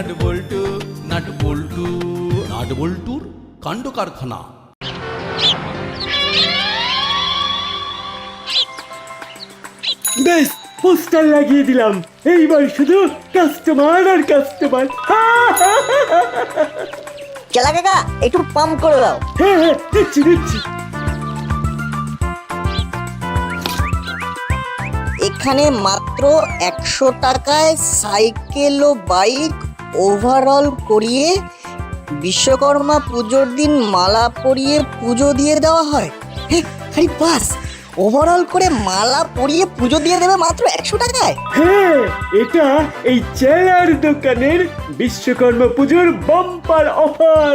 Nut বল্টু nut বল্টু nut বল্টুর কাণ্ড কারখানা। বেশ, পোস্টার লাগিয়ে দিলাম। এইবার শুধু কাস্টমার আর কাস্টমার। চেলা কাকা একটু পাম্প করে দাও। হ্যাঁ হ্যাঁ, দিচ্ছি দিচ্ছি। এখানে মাত্র 100 টাকায় সাইকেল ও বাইক ওভারঅল করিয়ে বিশ্বকর্মা পুজোর দিন মালা পরিয়ে পুজো দিয়ে দেওয়া হয়। আরে বাস, ওভারঅল করে মালা পরিয়ে পুজো দিয়ে দেবে মাত্র 100 টাকায়। হ্যাঁ, এটা এই চেলার দোকানের বিশ্বকর্মা পুজোর বাম্পার অফার।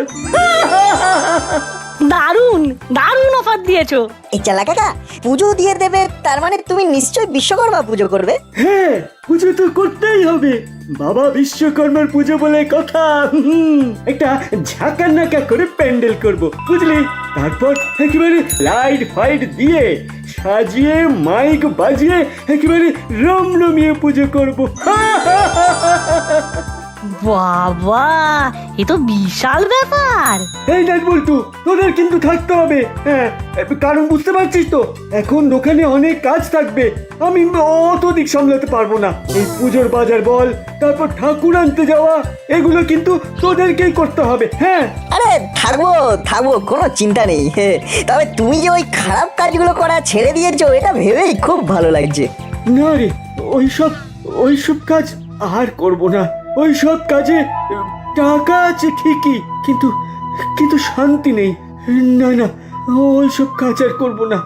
দারুণ দারুণ অফার দিয়েছো। এই চেলা কাকা পুজো দিয়ে দেবে, তার মানে তুমি নিশ্চয়ই বিশ্বকর্মা পুজো করবে। হ্যাঁ, পুজো তো করতেই হবে। বাবা বিশ্বকর্মার পুজো বলে কথা। একটা ঝাঁকানাকা করে প্যান্ডেল করব, বুঝলি? তারপর একেবারে লাইট ফাইট দিয়ে সাজিয়ে মাইক বাজিয়ে একেবারে রমরমিয়ে পুজো করব। বাবা, এ তো বিশাল ব্যাপার। এই দেখ বলতু, তোদের কিন্তু থাকতে হবে। হ্যাঁ, কারণ বুঝতে পারছিস তো, এখন দোকানে অনেক কাজ থাকবে। আমি অত দিক সামলাতে পারবো না। এই পুজোর বাজার বল, তারপর ঠাকুর আনতে যাওয়া, এগুলো কিন্তু তোদেরকেই করতে হবে। হ্যাঁ, আরে থাকবো থাকবো, কোনো চিন্তা নেই। তবে তুমি যে ওই খারাপ কাজগুলো করা ছেড়ে দিয়েছো, এটা ভেবেই খুব ভালো লাগছে। না রে, ওইসব কাজ আর করব না। ওইসব কাজে টাকা আছে ঠিকই, কিন্তু শান্তি নেই। না না, ওইসব কাজ আর করব না।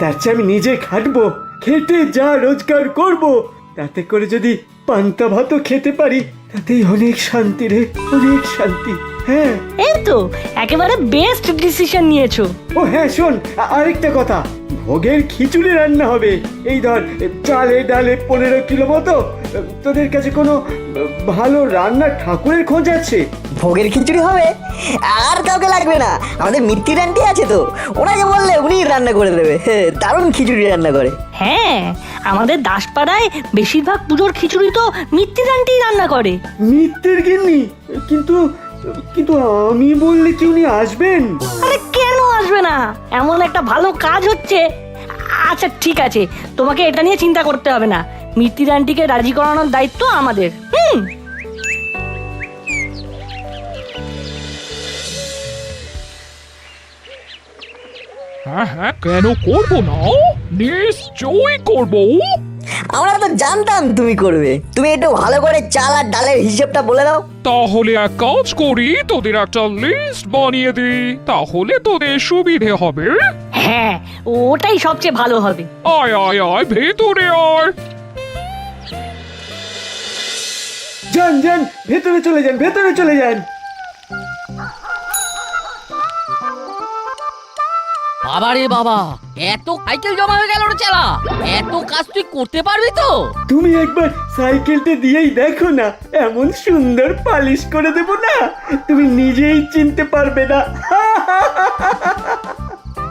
তার চেয়ে আমি নিজে খাটবো, খেটে যা রোজগার করব, তাতে করে যদি পান্তা ভাতও খেতে পারি, তাতেই অনেক শান্তি রে, অনেক শান্তি। হ্যাঁ, এই তো একেবারে বেস্ট ডিসিশন নিয়েছো। ও হ্যাঁ, শোন, আরেকটা কথা। ভোগের খিচুড়ি রান্না হবে। এই ধর, চালে ডালে 15 কিলো মতো। তোদের কাছে কোনো ভালো রান্নার ঠাকুরের খোঁজ আছে? ভোগের খিচুড়ি হবে, আর কাউকে লাগবে না। আমাদের মিত্তির আন্টি আছে তো, ওনাকে বললে উনি রান্না করে দেবে। দারুণ খিচুড়ি রান্না করে। হ্যাঁ, আমাদের দাসপাড়ায় বেশিরভাগ পুজোর খিচুড়ি তো মিত্তির আন্টি রান্না করে। মিত্তির গিন্নি? কিন্তু আমি বললে কি উনি আসবেন? আরে কেন আসবে না, এমন একটা ভালো কাজ হচ্ছে। আচ্ছা ঠিক আছে, তোমাকে এটা নিয়ে চিন্তা করতে হবে না। মিত্তির আন্টিকে রাজি করানোর দায়িত্ব আমাদের। হ্যাঁ হ্যাঁ, কেন করবো না? নিশ্চয়ই করবো। আমরা তো জানতাম তুমি করবে। তুমি একটু ভালো করে চাল আর ডালের হিসেবটা বলে দাও। তাহলে এক কাজ করি, তোদের একটা লিস্ট বানিয়ে দিই, তাহলে তোদের সুবিধে হবে। হ্যাঁ, ওটাই সবচেয়ে ভালো হবে। আয় আয় আয়, ভেতরে আয়। যান, ভেতরে চলে যান। বাবা রে বাবা, এত সাইকেল জমা হয়ে গেল রে চেলা। এত কাজ তুই করতে পারবি তো? তুমি একবার সাইকেলটা দিয়েই দেখো না, এমন সুন্দর পালিশ করে দেব না, তুমি নিজেই চিনতে পারবে না।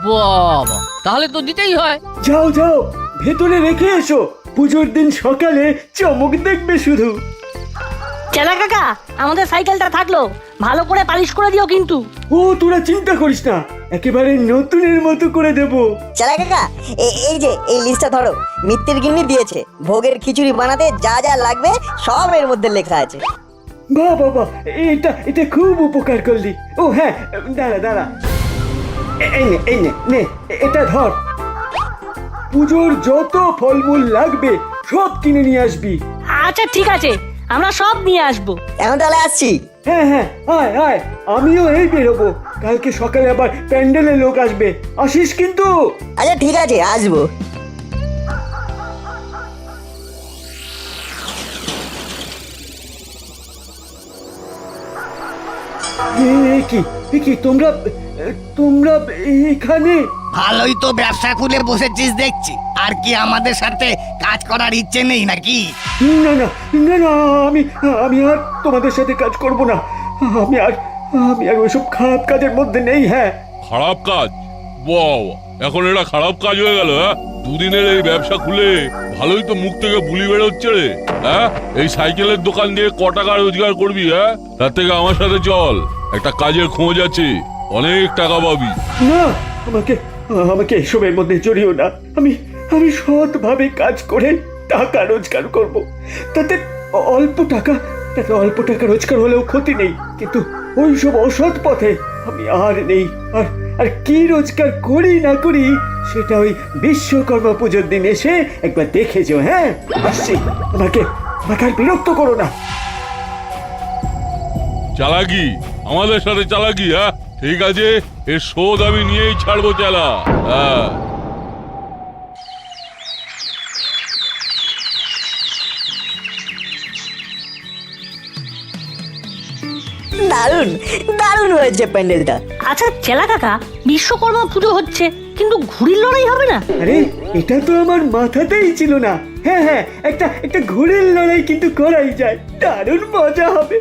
বাবা, তাহলে তো দিতেই হয়। যাও, ভেতরে রেখে এসো। পুজোর দিন সকালে চমক দেখবে শুধু। চেলা কাকা, আমাদের সাইকেলটা থাকলো, ভালো করে পালিশ করে দিও কিন্তু। ও তোরা চিন্তা করিস না, একেবারে নতুনের মতো করে দেব। চালা কাকা, এই যে এই লিস্টটা ধরো, মিত্তির গিন্নি দিয়েছে। ভোগের খিচুড়ি বানাতে যা যা লাগবে সব এর মধ্যে লেখা আছে। বাবা, এটা খুব উপকার করলি। ও হ্যাঁ, দাঁড়া, এই নে, এটা ধর। পুজোর যত ফলমূল লাগবে সব কিনে নিয়ে আসবি। আচ্ছা ঠিক আছে, আমরা সব নিয়ে আসবো। এখন তাহলে আসছি। হ্যাঁ, আয়, আমিও এই বেরোবো। কালকে সকালে আবার প্যান্ডেলে লোক আসবে, আসিস কিন্তু। আচ্ছা ঠিক আছে, আসবো। কি তোমরা এখানে? ভালোই তো ব্যবসা খুলে বসেছিস দেখছি। আর কি আমাদের সাথে কাজ করার ইচ্ছে নেই নাকি? না, আমি আর তোমাদের সাথে কাজ করব না। আমি আর ওইসব খারাপ কাজের মধ্যে নেই। হ্যাঁ, খারাপ কাজ? বাহ, এখন এটা খারাপ কাজ হয়ে গেল? হ্যাঁ, দুদিনের এই ব্যবসা খুলে ভালোই তো মুখ থেকে বুলি বেরোচ্ছে রে। হ্যাঁ, এই সাইকেলের দোকান দিয়ে ক টাকা রোজগার করবি? হ্যাঁ, তার থেকে আমার সাথে চল, একটা কাজের খোঁজ আছে, অনেক টাকা পাবি। না, আমাকে আমাকে এসবের মধ্যে জড়িও না। আমি আমি সৎভাবে কাজ করে টাকা রোজগার করব। তাতে অল্প টাকা রোজগার হলেও ক্ষতি নেই, কিন্তু ওই সব অসৎ পথে আমি আর নেই। আর আর কি রোজগার করি না করি সেটা ওই বিশ্বকর্মা পুজোর দিন এসে একবার দেখে যেও। হ্যাঁ, আসছি। আমাকে আমাকে আর বিরক্ত করো না। চালাকি, আমাদের সাথে চালাকি? হ্যাঁ, ঠিক আছে, এর শোধ আমি নিয়েই ছাড়বো চালা। হ্যাঁ, দারুণ দারুণ হয়েছে প্যান্ডেলটা। আচ্ছা চেলা কাকা, বিশ্বকর্মা পুজো হচ্ছে কিন্তু ঘুড়ির লড়াই হবে না? আরে, এটা তো আমার মাথাতেই ছিল না। হ্যাঁ হ্যাঁ, একটা ঘুড়ির লড়াই কিন্তু করাই যায়, দারুণ মজা হবে।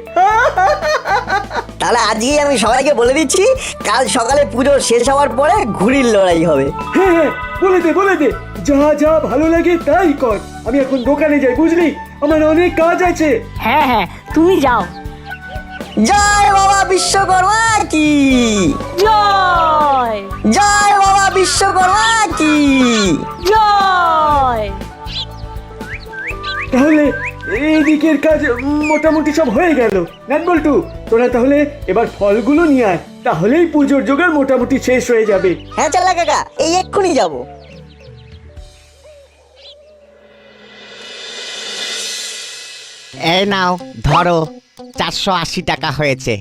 তাহলে আজকেই আমি সবাইকে বলে দিচ্ছি, কাল সকালে পুজো শেষ হওয়ার পরে ঘুড়ির লড়াই হবে। হ্যাঁ হ্যাঁ, বলে দে, যা যা ভালো লাগে তাই কর। আমি এখন দোকানে যাই, বুঝলি, আমার অনেক কাজ আছে। হ্যাঁ হ্যাঁ, তুমি যাও। জয় বাবা বিশ্বকর্মা কি জয় জয় বাবা বিশ্বকর্মা কি জয়। তাহলে এদিকের কাজ মোটামুটি সব হয়ে গেল। নাটবল্টু, তোরা তাহলে এবার ফলগুলো নিয়ে আয়, তাহলেই পুজোর জোগাড় মোটামুটি শেষ হয়ে যাবে। হ্যাঁ চালা কাকা, এই এক্ষুনি যাব। এই নাও ধরো, 480 টাকা হয়েছে।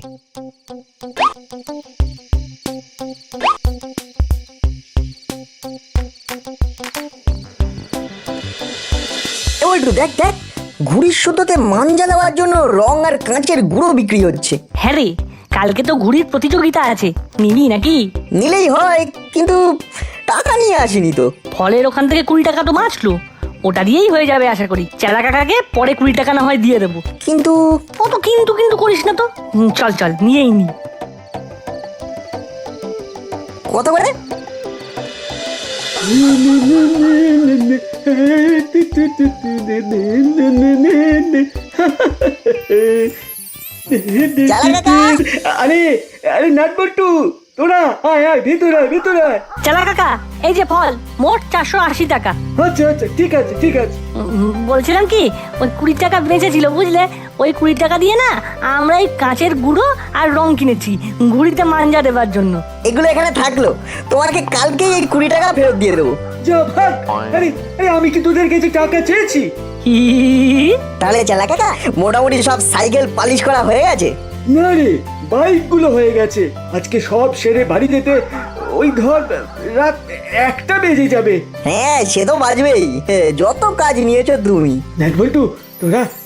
একটু দেখ দেখ, ঘুড়ির সুতোতে মাঞ্জা দেওয়ার জন্য রং আর কাঁচের গুঁড়ো বিক্রি হচ্ছে। হ্যাঁ রে, কালকে তো ঘুড়ির প্রতিযোগিতা আছে, নিবি নাকি? নিলেই হয়, কিন্তু টাকা নিয়ে আসিনি তো। ফলের ওখান থেকে 20 টাকা তো বাঁচলো, ওটা দিয়েই হয়ে যাবে আশা করি। চেলা কাকাকে পরে 20 টাকা না হয় দিয়ে দেবো। কিন্তু কত কিন্তু কিন্তু করিস না তো। চল চল, নিয়েই নি। কত করে? আরে আরে নাটবল্টু, তোরা আয় আয়, ভিতরে আয়, ভিতরে আয়। চেলা কাকা, এই যে ফল, মোট 480 টাকা। আচ্ছা আচ্ছা, ঠিক আছে ঠিক আছে। বলছিলাম কি, ওই 20 টাকা বেঁচেছিল বুঝলে, ওই 20 টাকা দিয়ে না আমরা এই কাঁচের গুঁড়ো আর রং কিনেছি ঘুড়িতে মাঞ্জা দেবার জন্য। এগুলো এখানে থাকলো, তোমাকে কালকেই এই 20 টাকা ফেরত দিয়ে দেবো। যা ভাগ। আরে আরে, আমি কি তোদের কাছে টাকা চেয়েছি? হি। তাহলে চালা কাকা, মোটামুটি সব সাইকেল পালিশ করা হয়ে গেছে? না রে, বাইকগুলো হয়ে গেছে। আজকে সব সেরে বাড়ি যেতে ওই ধর রাত 1টা বেজে যাবে। হ্যাঁ, সে তো বাজবেই, যত কাজ নিয়েছো তুমি। নাটবল্টু,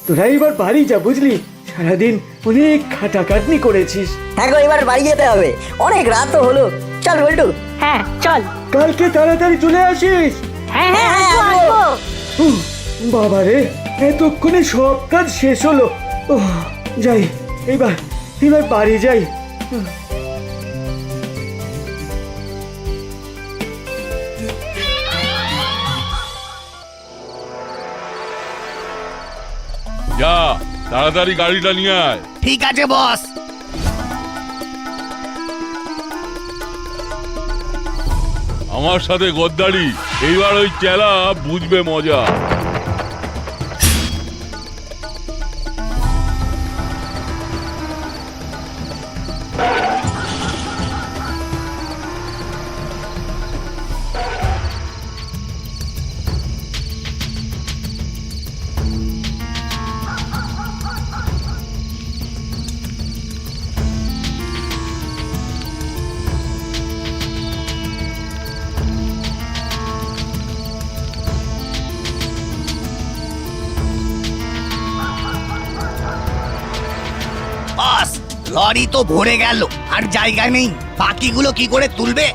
তোরা এবার বাড়ি যা, বুঝলি, সারাদিন অনেক খাটাখাটনি করেছিস। হ্যাঁ গো, এবার বাড়ি যেতে হবে, অনেক রাত তো হলো। চল বল্টু। হ্যাঁ চল। কালকে তাড়াতাড়ি চলে আসিস। হ্যাঁ হ্যাঁ, আসবো আসবো। বাবা রে, এতক্ষণে সব কাজ শেষ হলো। যাই, এবার বাড়ি যাই। যা, তাড়াতাড়ি গাড়িটা নিয়ে আয়। ঠিক আছে বস। আমার সাথে গদ্দারি, এইবার ওই চেলা বুঝবে মজা। বস, লরি তো ভরে গেল, আর জায়গা নেই, বাকিগুলো কি করে তুলবে?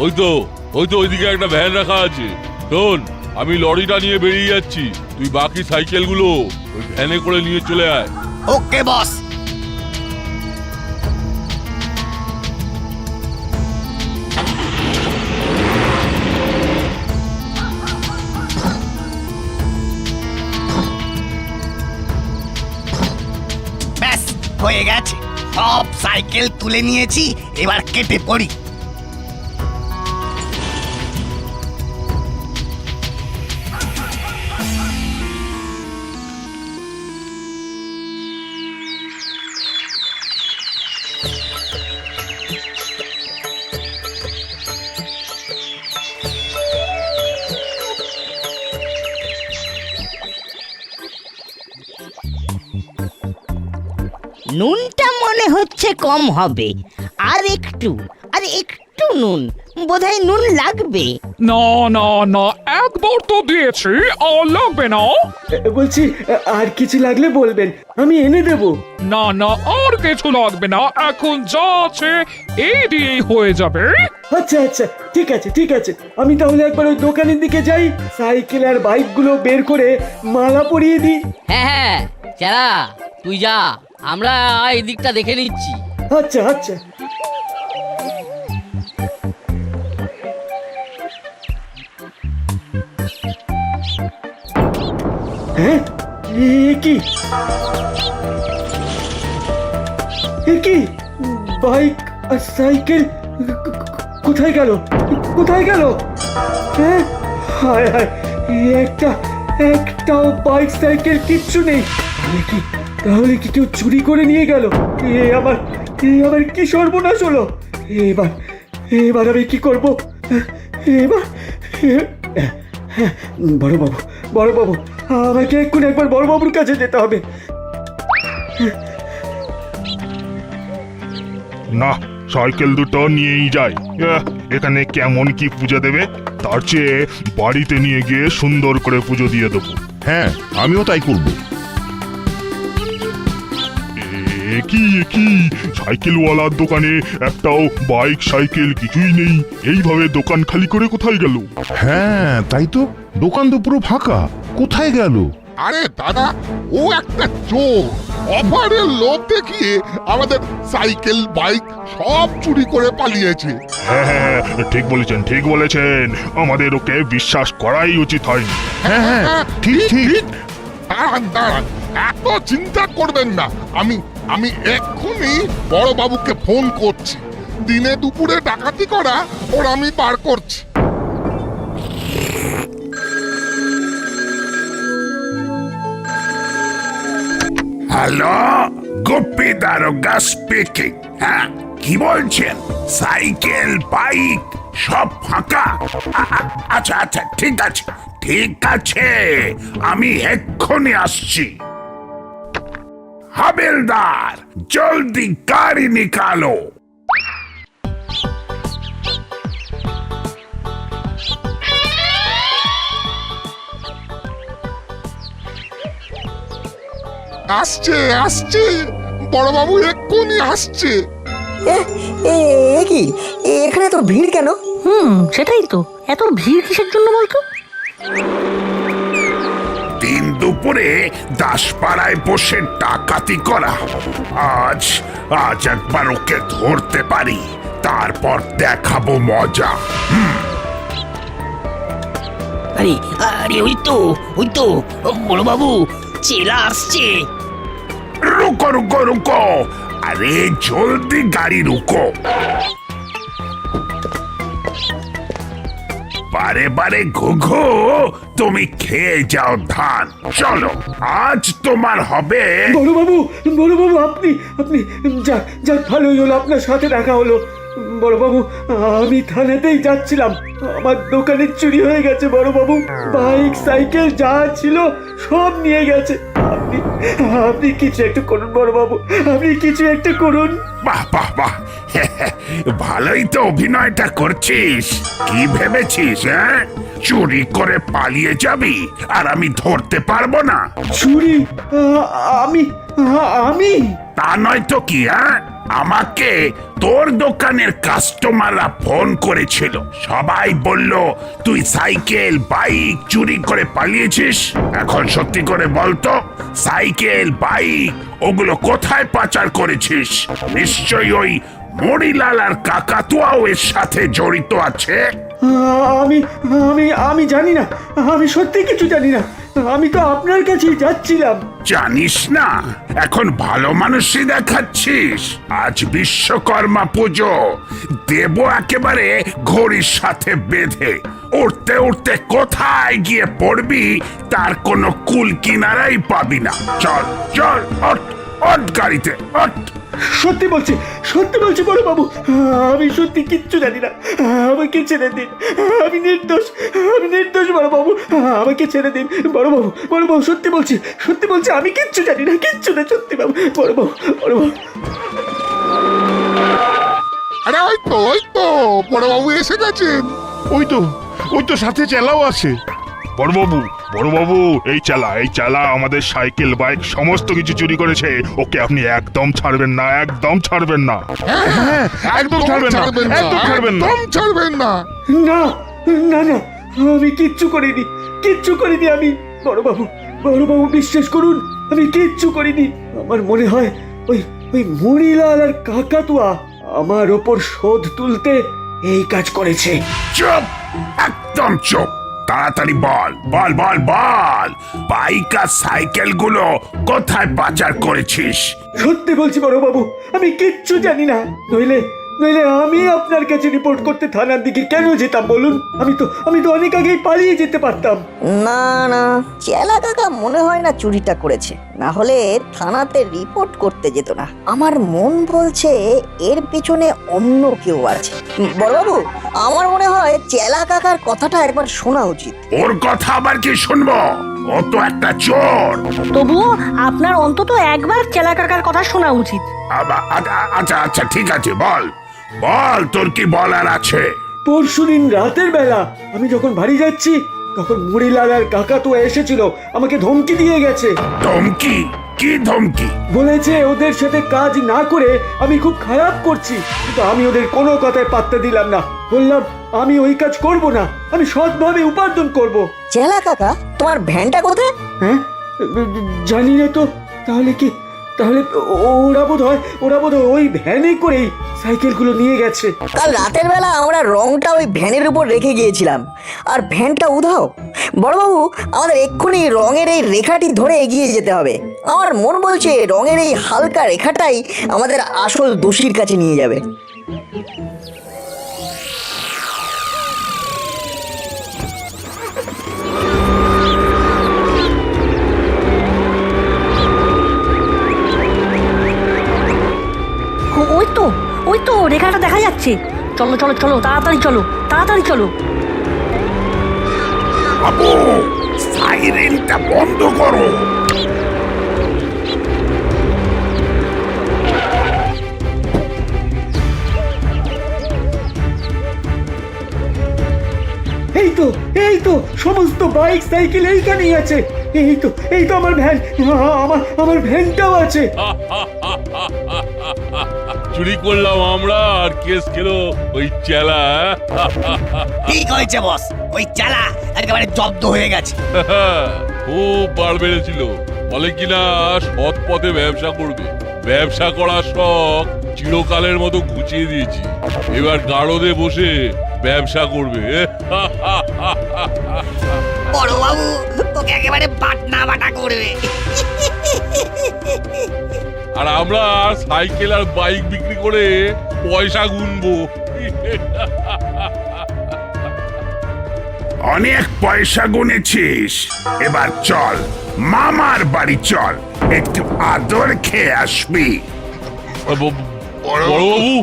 ওই তো ওইদিকে একটা ভ্যান রাখা আছে। শোন, আমি লরিটা নিয়ে বেরিয়ে যাচ্ছি, তুই বাকি সাইকেলগুলো ওই ভ্যানে করে নিয়ে চলে আয়। ওকে বস। হয়ে গেছে, সব সাইকেল তুলে নিয়েছি, এবার কেটে পড়ি। নুনটা মনে হচ্ছে কম হবে, আর একটু নুন, বোধহয় নুন লাগবে। না না না, একবার তো দিয়েছি, আর লাগবে না। বলছি আর কিছু লাগলে বলবেন, আমি এনে দেব। না না, আর কিছু লাগবে না, এখন যা আছে এই দিয়েই হয়ে যাবে। আচ্ছা আচ্ছা, ঠিক আছে ঠিক আছে, আমি তাহলে একবার ওই দোকানের দিকে যাই, সাইকেল আর বাইকগুলো বের করে মালা পরিয়ে দিই। হ্যাঁ হ্যাঁ, চেলা তুই যা, আমরা এই দিকটা দেখে নিচ্ছি। আচ্ছা আচ্ছা। হ্যাঁ, এ কি বাইক আর সাইকেল কোথায় গেল? হ্যাঁ, হায় হায়, একটাও বাইক সাইকেল কিচ্ছু নেই। তাহলে কি কেউ চুরি করে নিয়ে গেল? এ আবার কি সর্বনাশ হলো? এবার আমি কি করব? এবার বড়বাবু, আমাকে এক্ষুনি একবার বড়বাবুর কাছে যেতে হবে। না, সাইকেল দুটো নিয়েই যাই। এখানে কেমন কি পুজো দেবে, তার চেয়ে বাড়িতে নিয়ে গিয়ে সুন্দর করে পুজো দিয়ে দেবো। হ্যাঁ, আমিও তাই করব। কি সাইকেলওয়ালার দোকানে একটাও বাইক সাইকেল কিছুই নেই, এইভাবে দোকান খালি করে কোথায় গেল? হ্যাঁ তাই তো, দোকান তো পুরো ফাঁকা, কোথায় গেল? আরে দাদা, ও একটা চোর, অফারের লোভ দেখিয়ে আমাদের সাইকেল বাইক সব চুরি করে পালিয়েছে। হ্যাঁ, ঠিক বলেছেন, আমাদের ওকে বিশ্বাস করাই উচিত হয়নি। হ্যাঁ, ঠিক। দাঁড়ান, এত চিন্তা করবেন না, আমি এক্ষুনি বড় বাবুকে ফোন করছি, দিনে দুপুরে ডাকাতি করা ওর আমি বার করছি। হ্যালো, গুপ্পি দারোগা স্পিকিং। হ্যাঁ, কি বলছেন? সাইকেল বাইক সব ফাঁকা? আচ্ছা, ঠিক আছে, আমি এক্ষুনি আসছি। হাবিলদার, জলদি গাড়ি নিকালো। আসছে, বড়বাবু এক্ষুনি আসছে। কি এখানে তো ভিড় কেন? সেটাই তো, এত ভিড় কিসের জন্য বলতো? দিন দুপুরে দাসপাড়ায় বসে ডাকাতি করা। আজ একবার ওকে ধরতে পারি, তারপর দেখাবো মজা। আরে ওই তো বড় বাবু, চেলা আসছে। রুকো, আরে জলদি গাড়ি রুকো। বারে ঘুঘু, তুমি খেয়ে যাও ধান। চলো, আজ তোমার হবে। বড়বাবু, আপনি যাক ভালোই হলো, আপনার সাথে দেখা হলো। বড়বাবু, আমি থানাতেই যাচ্ছিলাম, আমার দোকানে চুরি হয়ে গেছে বড়বাবু, বাইক সাইকেল যা ছিল সব নিয়ে গেছে। আপনি কিছু একটা করুন বড়বাবু, আপনি কিছু একটা করুন। বাহ, ভালোই তো অভিনয়টা করছিস। কি ভেবেছিস? হ্যাঁ, চুরি করে পালিয়ে যাবি আর আমি ধরতে পারবো না? চুরি? আমি? তা নয় তো কি? হ্যাঁ, আমাকে তোর দোকানের কাস্টমাররা ফোন করেছিল, সবাই বলল তুই সাইকেল বাইক চুরি করে পালিয়েছিস। এখন সত্যি করে বলতো, সাইকেল বাইক ওগুলো কোথায় পাচার করেছিস? নিশ্চয়ই ওই মরিলাল আর কাকাতুয়াও এর সাথে জড়িত আছে। আমি জানি না, আমি সত্যি কিছু জানি না। আমি তো আপনার কাছেই যাচ্ছিলাম। জানিস না এখন ভালো মানুষই দেখাচ্ছিস। আজ বিশ্বকর্মা পুজো, দেব একেবারে ঘড়ির সাথে বেঁধে। উঠতে উঠতে কোথায় গিয়ে পড়বি তার কোনো কুল কিনারাই পাবি না। চল চল, ওঠ ওঠ গাড়িতে ওঠ। সত্যি বলছি বড় বাবু, আমি সত্যি কিচ্ছু জানি না, আমাকে ছেড়ে দিন। আমি নির্দোষ বড় বাবু, আমাকে ছেড়ে দিন। বড় বাবু সত্যি বলছি আমি কিচ্ছু জানি না, কিচ্ছু না, সত্যি বাবু। বড় বাবু আরে ওই তো বড়বাবু এসে গেছেন। ওই তো সাথে চেলাও আছে। বড়বাবু এই চালা আমাদের সাইকেল বাইক সমস্ত কিছু চুরি করেছে। ওকে আপনি একদম ছাড়বেন না, একদম ছাড়বেন না। হ্যাঁ, একদম ছাড়বেন না, একদম ছাড়বেন না। একদম ছাড়বেন না। না আমি কিচ্ছু করিনি আমি। বড় বাবু বিশ্বাস করুন, আমি কিচ্ছু করিনি। আমার মনে হয় ওই মুড়িলাল আর কাকাতুয়া আমার ওপর শোধ তুলতে এই কাজ করেছে। চুপ, একদম চুপ। তাড়াতাড়ি বল বাইক আর সাইকেল গুলো কোথায় পাচার করেছিস? সত্যি বলছি বড় বাবু, আমি কিচ্ছু জানি না। নইলে আমি আপনার কাছে রিপোর্ট করতে থানার দিকে কেন যেতাম বলুন? আমি তো অনেক আগেই পালিয়ে যেতে পারতাম। না চেলা কাকা মনে হয় না চুরিটা করেছে, না হলে থানাতে রিপোর্ট করতে যেত না। আমার মন বলছে এর পিছনে অন্য কেউ আছে। বড়বাবু, আমার মনে হয় চেলা কাকার কথাটা একবার শোনা উচিত। ওর কথা আবার কি শুনবো? ও তো একটা চোর। তবুও আপনার অন্তত একবার চেলা কাকার কথা শোনা উচিত। আচ্ছা ঠিক আছে, বল তোর কি বলার আছে। পরশুদিন রাতের বেলা আমি যখন বাড়ি যাচ্ছি, তখন মুড়িলাল আর কাকাতুয়া এসেছিল, আমাকে ধমকি দিয়ে গেছে। ধমকি? কি ধমকি? বলেছে ওদের সাথে কাজ না করে আমি খুব খারাপ করছি, কিন্তু আমি ওদের কোনো কথায় পাত্তা দিলাম না। বললাম আমি ওই কাজ করব না, আমি সৎভাবে উপার্জন করব। চেলা কাকা, তোমার ভ্যানটা কোথায়? হ্যাঁ, জানি না তো। তাহলে ওরা বোধ হয় ওই ভ্যানে করেই সাইকেলগুলো নিয়ে গেছে। কাল রাতের বেলা আমরা রংটা ওই ভ্যানের উপর রেখে গিয়েছিলাম, আর ভ্যানটা উধাও। বড়বাবু, আমাদের এক্ষুনি রঙের এই রেখাটি ধরে এগিয়ে যেতে হবে। আমার মন বলছে রঙের এই হালকা রেখাটাই আমাদের আসল দোষীর কাছে নিয়ে যাবে। ওই তো রেখাটা দেখা যাচ্ছে। চলো তাড়াতাড়ি চলো। বাবু, সাইরেনটা বন্ধ করো। এই তো সমস্ত বাইক সাইকেল এইখানেই আছে। এই তো আমার ভ্যান, আমার ভ্যানটাও আছে। চুরি করলাম আমরা, আর কেস খেলো ওই চেলা। ঠিক হয়েছে বস, ওই চালা একেবারে জব্দ হয়ে গেছে। খুব বার বেড়েছিল, বলে কিনা সৎ পথে ব্যবসা করবে। ব্যবসা করার শখ চিরকালের মতো ঘুচিয়ে দিয়েছি। এবার গাড়োদে বসে ব্যবসা করবে। বড়বাবু তোকে একেবারে বাটা করবে। আর আমরা সাইকেল আর বাইক বিক্রি করে পয়সা গুনবো। অনেক পয়সা গুনেছিস, এবার চল মামার বাড়ি চল, একটু আদর খেয়ে আসবি। বড়বাবু,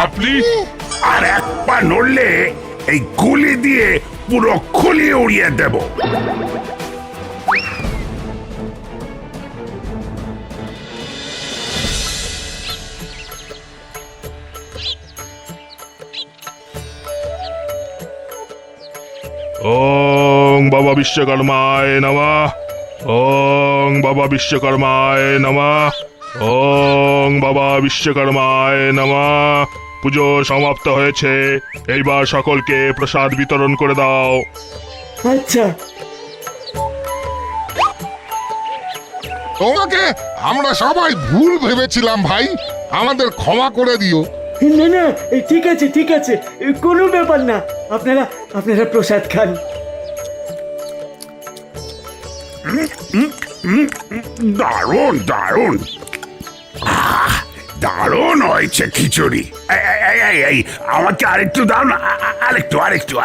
আপনি? আর এক পা নড়লে এই গুলি দিয়ে পুরো খুলি উড়িয়ে দেব। ওং বাবা বিশ্বকর্মায় নমঃ। ওং বাবা বিশ্বকর্মায় নমঃ। ওং বাবা বিশ্বকর্মায় নমঃ। পুজো সমাপ্ত হয়েছে, এইবার সকলকে প্রসাদ বিতরণ করে দাও। আচ্ছা। তোমাকে আমরা সবাই ভুল ভেবেছিলাম ভাই, আমাদের ক্ষমা করে দিও। না ঠিক আছে, কোনো ব্যাপার না। আপনারা প্রসাদ খান। দারুণ দারুণ দারুণ হয়েছে খিচুড়ি। এই আমাকে আরেকটু দাও না, আরেকটু আরেকটু।